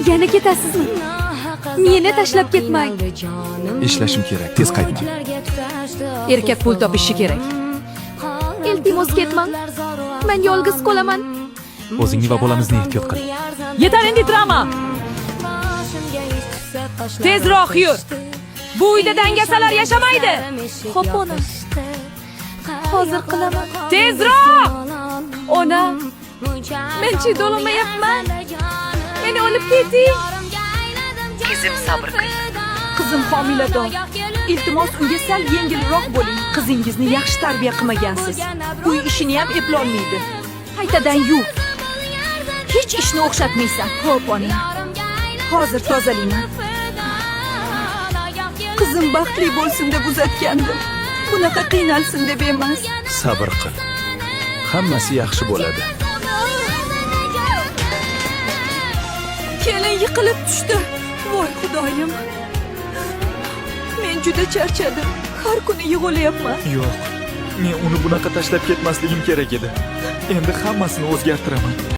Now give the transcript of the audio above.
Yana ketasizmi? Meni tashlab ketmang. Ishlashim kerak, tez qaytman. Erkak pul topishi kerak. Iltimos ketmang. Men yolg'iz qolaman. O'zingni va bolamizni ehtiyot qil. Yetar endi drama. Tezroq yur. Bu uyda dangasalar yashamaydi. Xo'p, ona. Hozir qilaman. Tezroq! Ona, men chidolmayapman. Meni olib keting. Qizim sabr qil. Qizim homilador. Iltimos unga sal yengilroq bo'ling. Qizingizni yaxshi tarbiya qilmagansiz. Uy ishini ham eplolmaydi. Qaytadan yuv. Hech ishni o'xshatmaysan. Xo'p, ona. Hozir tozalayman. Qizim baxtli bo'lsin deb uzatgandim. Bunaqa qiynalsin deb emas. Sabr qil. Hammasi yaxshi bo'ladi. Kelin yiqilib tushdi. Voy xudoyim. Men juda charchadim. Har kuni yig'layapman. Yo'q. Men uni bunaqa tashlab ketmasligim kerak edi. Endi hammasini o'zgartiraman.